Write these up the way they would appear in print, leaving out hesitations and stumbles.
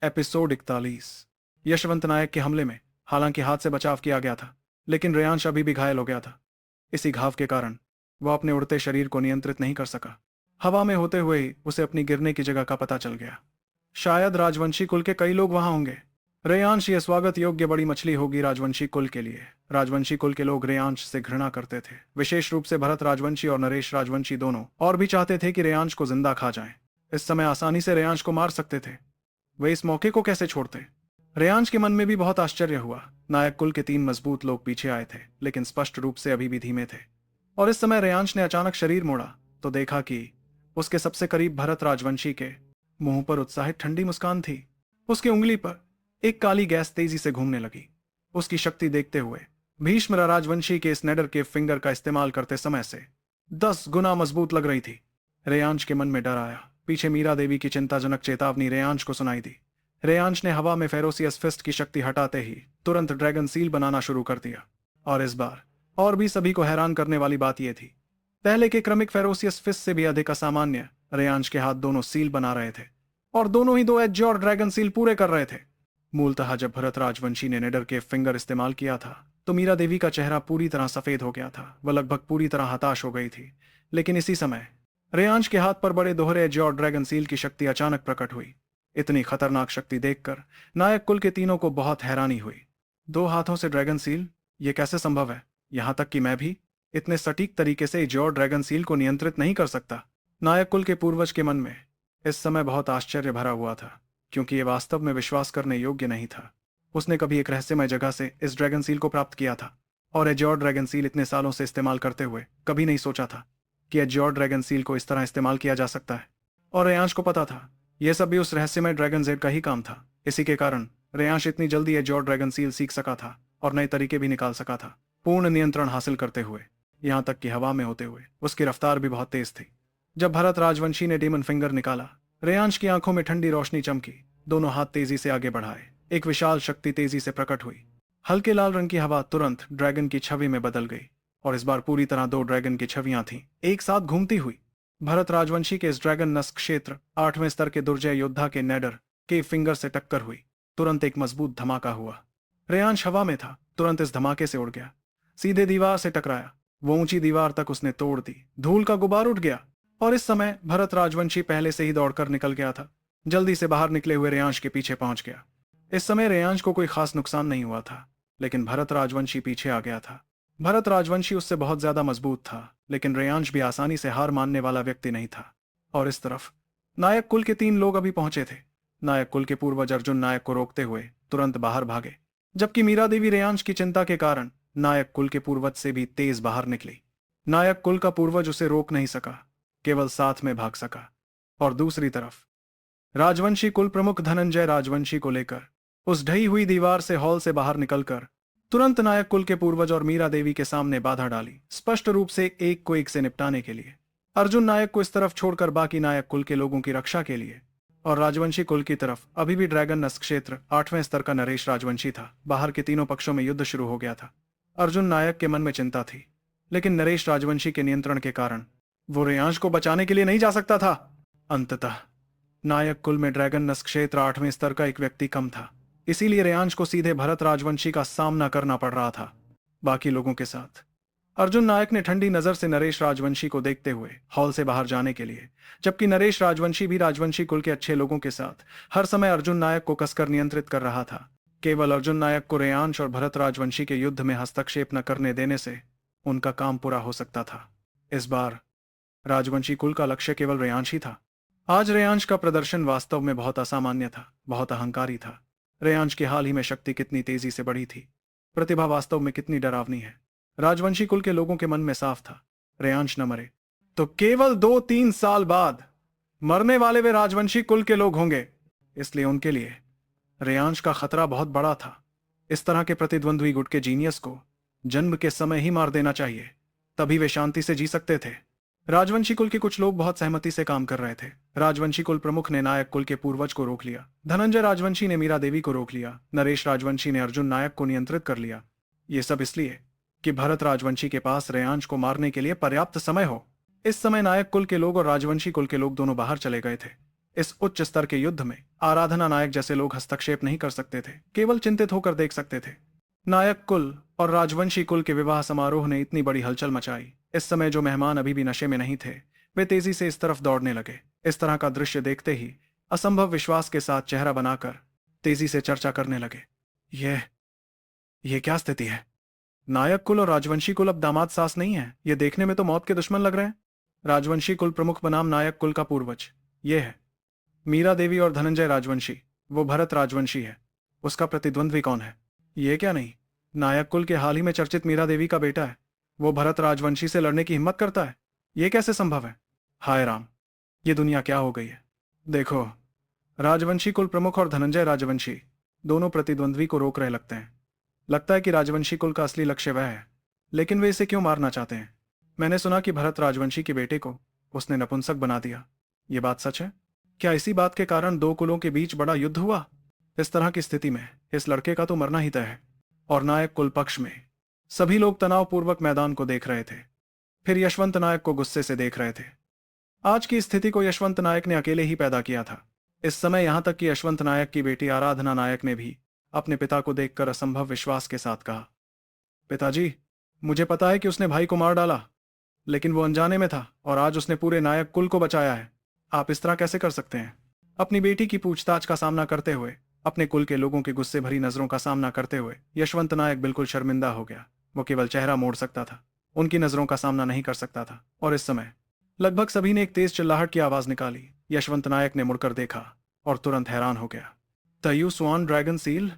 Episode 41। Yashwant नायक के हमले में हालांकि हाथ से बचाव किया गया था, लेकिन रेयांश अभी भी घायल हो गया था। इसी घाव के कारण वह अपने उड़ते शरीर को नियंत्रित नहीं कर सका। हवा में होते हुए ही उसे अपनी गिरने की जगह का पता चल गया। शायद राजवंशी कुल के कई लोग वहां होंगे। रेयांश ये स्वागत योग्य बड़ी मछली होगी राजवंशी कुल के लिए। राजवंशी कुल के लोग रेयांश से घृणा करते थे, विशेष रूप से भरत राजवंशी और नरेश राजवंशी दोनों, और भी चाहते थे कि रेयांश को जिंदा खा जाएं। इस समय आसानी से रेयांश को मार सकते थे, वे इस मौके को कैसे छोड़ते। रेयांश के मन में भी बहुत आश्चर्य हुआ। नायक कुल के 3 मजबूत लोग पीछे आए थे, लेकिन स्पष्ट रूप से अभी भी धीमे थे। और इस समय रेयांश ने अचानक शरीर मोड़ा तो देखा कि उसके सबसे करीब भरत राजवंशी के मुंह पर उत्साहित ठंडी मुस्कान थी। उसकी उंगली पर एक काली गैस तेजी से घूमने लगी। उसकी शक्ति देखते हुए भीष्म राजवंशी के स्नेडर के फिंगर का इस्तेमाल करते समय से 10 गुना मजबूत लग रही थी। रेयांश के मन में डर आया। पीछे मीरा देवी की चिंताजनक चेतावनी रेयांश को सुनाई दी। रेयांश ने हवा में फेरोसियस फिस्ट की शक्ति हटाते ही तुरंत ड्रैगन सील बनाना शुरू कर दिया। और इस बार और भी सभी को हैरान करने वाली बात यह थी, पहले के क्रमिक फेरोसियस फिस्ट से भी अधिक असामान्य रेयांश के हाथ दोनों सील बना रहे थे, और दोनों ही 2 एज और ड्रैगन सील पूरे कर रहे थे। मूलतः जब भरत राजवंशी ने नेडर के फिंगर इस्तेमाल किया था तो मीरा देवी का चेहरा पूरी तरह सफेद हो गया था। वह लगभग पूरी तरह हताश हो गई थी। लेकिन इसी समय रेयांश के हाथ पर बड़े दोहरे एज और ड्रैगन सील की शक्ति अचानक प्रकट हुई। इतनी खतरनाक शक्ति देखकर नायक कुल के तीनों को बहुत हैरानी हुई। 2 हाथों से ड्रैगन सील, ये कैसे संभव है? यहां तक कि मैं भी इतने सटीक तरीके से एज और ड्रैगन सील को नियंत्रित नहीं कर सकता। नायक कुल के पूर्वज के मन में इस समय बहुत आश्चर्य भरा हुआ था, क्योंकि यह वास्तव में विश्वास करने योग्य नहीं था। उसने कभी एक रहस्यमय जगह से इस ड्रैगन सील को प्राप्त किया था, और एज्योर ड्रैगन सील इतने सालों से इस्तेमाल करते हुए कभी नहीं सोचा था कि एज्योर ड्रैगन सील को इस तरह इस्तेमाल किया जा सकता है। और रेयांश को पता था यह सब भी उस रहस्यमय ड्रैगन जेड का ही काम था। इसी के कारण रेयांश इतनी जल्दी एज्योर ड्रैगन सील सीख सका था और नए तरीके भी निकाल सका था, पूर्ण नियंत्रण हासिल करते हुए। यहां तक कि हवा में होते हुए उसकी रफ्तार भी बहुत तेज थी। जब भरत राजवंशी ने डेमन फिंगर निकाला, रेयांश की आंखों में ठंडी रोशनी चमकी। दोनों हाथ तेजी से आगे बढ़ाए। एक विशाल शक्ति तेजी से प्रकट हुई। हल्के लाल रंग की हवा तुरंत ड्रैगन की छवि में बदल गई, और इस बार पूरी तरह 2 ड्रैगन की छवियां थीं, एक साथ घूमती हुई। भरत राजवंशी के इस ड्रैगन नस्क क्षेत्र 8वें स्तर के दुर्जय योद्धा के नेडर के फिंगर से टक्कर हुई। तुरंत एक मजबूत धमाका हुआ। रेयांश हवा में था, तुरंत इस धमाके से उड़ गया, सीधे दीवार से टकराया। वो ऊंची दीवार तक उसने तोड़ दी। धूल का गुबार उठ गया, और इस समय भरत राजवंशी पहले से ही दौड़कर निकल गया था। जल्दी से बाहर निकले हुए रेयांश के पीछे पहुंच गया। इस समय रेयांश को कोई खास नुकसान नहीं हुआ था, लेकिन भरत राजवंशी पीछे आ गया था। भरत राजवंशी उससे बहुत ज्यादा मजबूत था, लेकिन रेयांश भी आसानी से हार मानने वाला व्यक्ति नहीं था। और इस तरफ नायक कुल के 3 लोग अभी पहुंचे थे। नायक कुल के पूर्वज अर्जुन नायक को रोकते हुए तुरंत बाहर भागे, जबकि मीरा देवी रेयांश की चिंता के कारण नायक कुल के पूर्वज से भी तेज बाहर निकली। नायक कुल का पूर्वज उसे रोक नहीं सका, केवल साथ में भाग सका। और दूसरी तरफ राजवंशी कुल प्रमुख धनंजय राजवंशी को लेकर उस ढही हुई दीवार से हॉल से बाहर निकलकर तुरंत नायक कुल के पूर्वज और मीरा देवी के सामने बाधा डाली, स्पष्ट रूप से एक को एक से निपटाने के लिए। अर्जुन नायक को इस तरफ छोड़कर बाकी नायक कुल के लोगों की रक्षा के लिए, और राजवंशी कुल की तरफ अभी भी ड्रैगन नस्क क्षेत्र 8वें स्तर का नरेश राजवंशी था। बाहर के तीनों पक्षों में युद्ध शुरू हो गया था। अर्जुन नायक के मन में चिंता थी, लेकिन नरेश राजवंशी के नियंत्रण के कारण वो रेयांश को बचाने के लिए नहीं जा सकता था। अंततः नायक कुल में ड्रैगन नस्क क्षेत्र 8वें स्तर का एक व्यक्ति कम था, इसीलिए रेयांश को सीधे भरत राजवंशी का सामना करना पड़ रहा था बाकी लोगों के साथ। अर्जुन नायक ने ठंडी नजर से नरेश राजवंशी को देखते हुए हॉल से बाहर जाने के लिए, जबकि नरेश राजवंशी भी राजवंशी कुल के अच्छे लोगों के साथ हर समय अर्जुन नायक को कसकर नियंत्रित कर रहा था। केवल अर्जुन नायक को रेयांश और भरत राजवंशी के युद्ध में हस्तक्षेप न करने देने से उनका काम पूरा हो सकता था। इस बार राजवंशी कुल का लक्ष्य केवल रेयांश ही था। आज रेयांश का प्रदर्शन वास्तव में बहुत असामान्य था, बहुत अहंकारी था। रेयांश की हाल ही में शक्ति कितनी तेजी से बढ़ी थी, प्रतिभा वास्तव में कितनी डरावनी है। राजवंशी कुल के लोगों के मन में साफ था, रेयांश न मरे तो केवल 2-3 साल बाद मरने वाले वे राजवंशी कुल के लोग होंगे। इसलिए उनके लिए रेयांश का खतरा बहुत बड़ा था। इस तरह के प्रतिद्वंद्वी गुट के जीनियस को जन्म के समय ही मार देना चाहिए, तभी वे शांति से जी सकते थे। राजवंशी कुल के कुछ लोग बहुत सहमति से काम कर रहे थे। राजवंशी कुल प्रमुख ने नायक कुल के पूर्वज को रोक लिया, धनंजय राजवंशी ने मीरा देवी को रोक लिया, नरेश राजवंशी ने अर्जुन नायक को नियंत्रित कर लिया। ये सब इसलिए कि भरत राजवंशी के पास रेयांश को मारने के लिए पर्याप्त समय हो। इस समय नायक कुल के लोग और राजवंशी कुल के लोग दोनों बाहर चले गए थे। इस उच्च स्तर के युद्ध में आराधना नायक जैसे लोग हस्तक्षेप नहीं कर सकते थे, केवल चिंतित होकर देख सकते थे। नायक कुल और राजवंशी कुल के विवाह समारोह ने इतनी बड़ी हलचल मचाई। इस समय जो मेहमान अभी भी नशे में नहीं थे, वे तेजी से इस तरफ दौड़ने लगे। इस तरह का दृश्य देखते ही असंभव विश्वास के साथ चेहरा बनाकर तेजी से चर्चा करने लगे। यह क्या स्थिति है? नायक कुल और राजवंशी कुल अब दामाद सास नहीं है। ये देखने में तो मौत के दुश्मन लग रहे हैं। राजवंशी कुल प्रमुख बनाम नायक कुल का पूर्वज ये है मीरा देवी और धनंजय राजवंशी। वो भरत राजवंशी है। उसका प्रतिद्वंद्वी कौन है? ये क्या नहीं, नायक कुल के हाल ही में चर्चित मीरा देवी का बेटा है। वो भरत राजवंशी से लड़ने की हिम्मत करता है। ये कैसे संभव है? हाय राम, ये दुनिया क्या हो गई है? देखो, राजवंशी कुल प्रमुख और धनंजय राजवंशी दोनों प्रतिद्वंद्वी को रोक रहे लगते हैं। लगता है कि राजवंशी कुल का असली लक्ष्य वह है, लेकिन वे इसे क्यों मारना चाहते हैं? मैंने सुना कि भरत राजवंशी के बेटे को उसने नपुंसक बना दिया। ये बात सच है? क्या इसी बात के कारण दो कुलों के बीच बड़ा युद्ध हुआ? इस तरह की स्थिति में इस लड़के का तो मरना ही तय है। और नायक कुल पक्ष में सभी लोग तनावपूर्वक मैदान को देख रहे थे, फिर यशवंत नायक को गुस्से से देख रहे थे। आज की स्थिति को यशवंत नायक ने अकेले ही पैदा किया था। इस समय यहां तक कि यशवंत नायक की बेटी आराधना नायक ने भी अपने पिता को देखकर असंभव विश्वास के साथ कहा, पिताजी, मुझे पता है कि उसने भाई को मार डाला, लेकिन वो अनजाने में था और आज उसने पूरे नायक कुल को बचाया है। आप इस तरह कैसे कर सकते हैं? अपनी बेटी की पूछताछ का सामना करते हुए, अपने कुल के लोगों की गुस्से भरी नजरों का सामना करते हुए यशवंत नायक बिल्कुल शर्मिंदा हो गया। वो केवल चेहरा मोड़ सकता था, उनकी नजरों का सामना नहीं कर सकता था। और इस समय लगभग सभी ने एक तेज चिल्लाहट की आवाज निकाली। यशवंत नायक ने मुड़कर देखा और तुरंत हैरान हो गया। तयू स्वान ड्रैगन सील?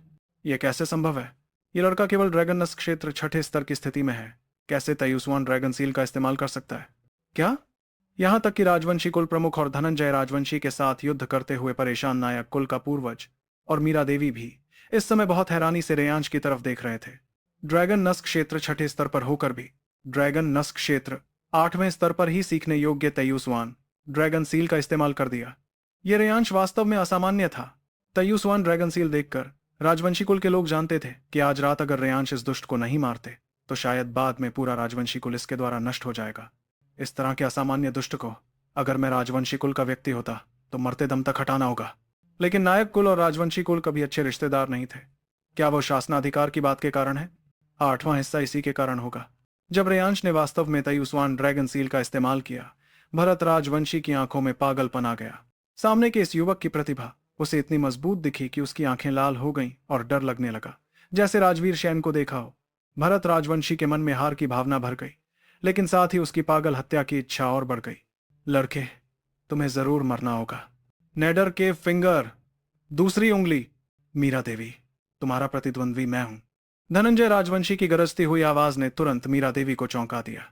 यह कैसे संभव है? ये लड़का केवल ड्रैगन नस्क क्षेत्र छठे स्तर की स्थिति में है। कैसे तयू स्वान ड्रैगन सील का इस्तेमाल कर सकता है? क्या? यहां तक कि राजवंशी कुल प्रमुख और धनंजय राजवंशी के साथ युद्ध करते हुए परेशान नायक कुल का पूर्वज और मीरा देवी भी इस समय बहुत हैरानी से रेयांश की तरफ देख रहे थे। ड्रैगन नस्क क्षेत्र छठे स्तर पर होकर भी ड्रैगन नस्क क्षेत्र 8वें स्तर पर ही सीखने योग्य तयूसवान ड्रैगन सील का इस्तेमाल कर दिया। यह रेयांश वास्तव में असामान्य था। तयूसवान ड्रैगन सील देखकर राजवंशी कुल के लोग जानते थे कि आज रात अगर रेयांश इस दुष्ट को नहीं मारते तो शायद बाद में पूरा राजवंशी कुल इसके द्वारा नष्ट हो जाएगा। इस तरह के असामान्य दुष्ट को अगर मैं राजवंशी कुल का व्यक्ति होता तो मरते दम तक हटाना होगा। लेकिन नायक कुल और राजवंशी कुल कभी अच्छे रिश्तेदार नहीं थे। क्या वो शासनाधिकार की बात के कारण है? 8वां हिस्सा इसी के कारण होगा। जब रेयांश ने वास्तव में तयूसवान ड्रैगन सील का इस्तेमाल किया, भरत राजवंशी की आंखों में पागलपन आ गया। सामने के इस युवक की प्रतिभा उसे इतनी मजबूत दिखी कि उसकी आंखें लाल हो गईं और डर लगने लगा, जैसे राजवीर शैन को देखा हो। भरत राजवंशी के मन में हार की भावना भर गई, लेकिन साथ ही उसकी पागल हत्या की इच्छा और बढ़ गई। लड़के, तुम्हें जरूर मरना होगा। नेडर के फिंगर, दूसरी उंगली। मीरा देवी, तुम्हारा प्रतिद्वंद्वी मैं हूं। धनंजय राजवंशी की गरजती हुई आवाज ने तुरंत मीरा देवी को चौंका दिया।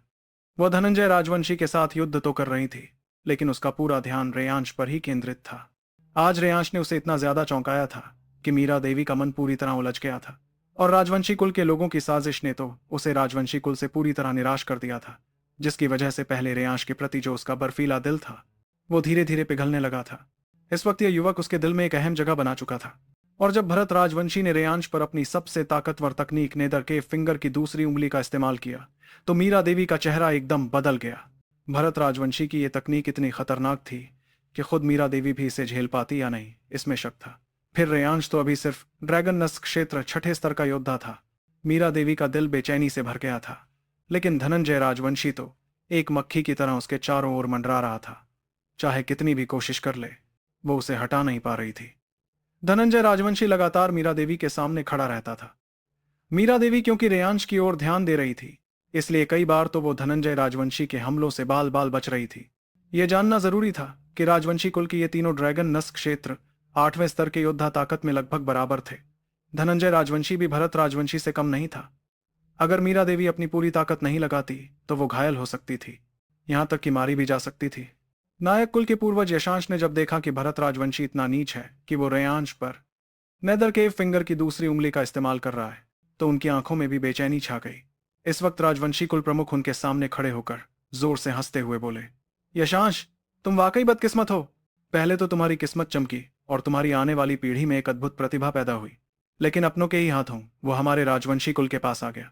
वह धनंजय राजवंशी के साथ युद्ध तो कर रही थी, लेकिन उसका पूरा ध्यान रेयांश पर ही केंद्रित था। आज रेयांश ने उसे इतना ज्यादा चौंकाया था कि मीरा देवी का मन पूरी तरह उलझ गया था। और राजवंशी कुल के लोगों की साजिश ने तो उसे राजवंशी कुल से पूरी तरह निराश कर दिया था, जिसकी वजह से पहले रेयांश के प्रति जो उसका बर्फीला दिल था वो धीरे धीरे पिघलने लगा था। इस वक्त यह युवक उसके दिल में एक अहम जगह बना चुका था। और जब भरत राजवंशी ने रेयांश पर अपनी सबसे ताकतवर तकनीक नेदर के फिंगर की दूसरी उंगली का इस्तेमाल किया तो मीरा देवी का चेहरा एकदम बदल गया। भरत राजवंशी की यह तकनीक इतनी खतरनाक थी कि खुद मीरा देवी भी इसे झेल पाती या नहीं, इसमें शक था। फिर रेयांश तो अभी सिर्फ ड्रैगन नस्क क्षेत्र छठे स्तर का योद्धा था। मीरा देवी का दिल बेचैनी से भर गया था, लेकिन धनंजय राजवंशी तो एक मक्खी की तरह उसके चारों ओर मंडरा रहा था। चाहे कितनी भी कोशिश कर ले, वो उसे हटा नहीं पा रही थी। धनंजय राजवंशी लगातार मीरा देवी के सामने खड़ा रहता था। मीरा देवी क्योंकि रेयांश की ओर ध्यान दे रही थी, इसलिए कई बार तो वो धनंजय राजवंशी के हमलों से बाल बाल बच रही थी। यह जानना जरूरी था कि राजवंशी कुल की ये तीनों ड्रैगन नस्क क्षेत्र 8वें स्तर के योद्धा ताकत में लगभग बराबर थे। धनंजय राजवंशी भी भरत राजवंशी से कम नहीं था। अगर मीरा देवी अपनी पूरी ताकत नहीं लगाती तो वो घायल हो सकती थी, यहां तक कि मारी भी जा सकती थी। नायक कुल के पूर्वज यशांश ने जब देखा कि भरत राजवंशी इतना नीच है कि वो रेयांश पर नेदर के फिंगर की दूसरी उंगली का इस्तेमाल कर रहा है, तो उनकी आंखों में भी बेचैनी छा गई। इस वक्त राजवंशी कुल प्रमुख उनके सामने खड़े होकर जोर से हंसते हुए बोले, यशांश, तुम वाकई बदकिस्मत हो। पहले तो तुम्हारी किस्मत चमकी और तुम्हारी आने वाली पीढ़ी में एक अद्भुत प्रतिभा पैदा हुई, लेकिन अपनों के ही हाथों वो हमारे राजवंशी कुल के पास आ गया।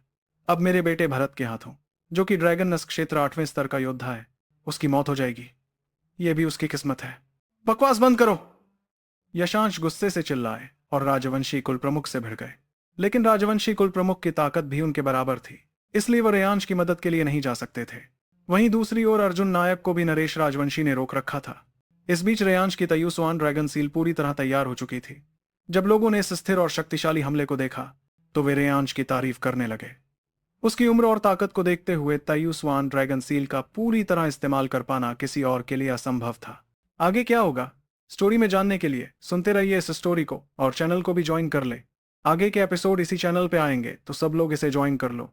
अब मेरे बेटे भरत के हाथों, जो कि ड्रैगन नस्क क्षेत्र 8वें स्तर का योद्धा है, उसकी मौत हो जाएगी। यह भी उसकी किस्मत है। बकवास बंद करो। यशांश गुस्से से चिल्लाए और राजवंशी कुल प्रमुख से भिड़ गए। लेकिन राजवंशी कुल प्रमुख की ताकत भी उनके बराबर थी, इसलिए वो रेयांश की मदद के लिए नहीं जा सकते थे। वहीं दूसरी ओर अर्जुन नायक को भी नरेश राजवंशी ने रोक रखा था। इस बीच रेयांश की तयुस्वान ड्रैगन सील पूरी तरह तैयार हो चुकी थी। जब लोगों ने इस स्थिर और शक्तिशाली हमले को देखा तो वे रेयांश की तारीफ करने लगे। उसकी उम्र और ताकत को देखते हुए तयुस्वान ड्रैगन सील का पूरी तरह इस्तेमाल कर पाना किसी और के लिए असंभव था। आगे क्या होगा, स्टोरी में जानने के लिए सुनते रहिए इस स्टोरी को और चैनल को भी ज्वाइन कर ले। आगे के एपिसोड इसी चैनल पे आएंगे तो सब लोग इसे ज्वाइन कर लो।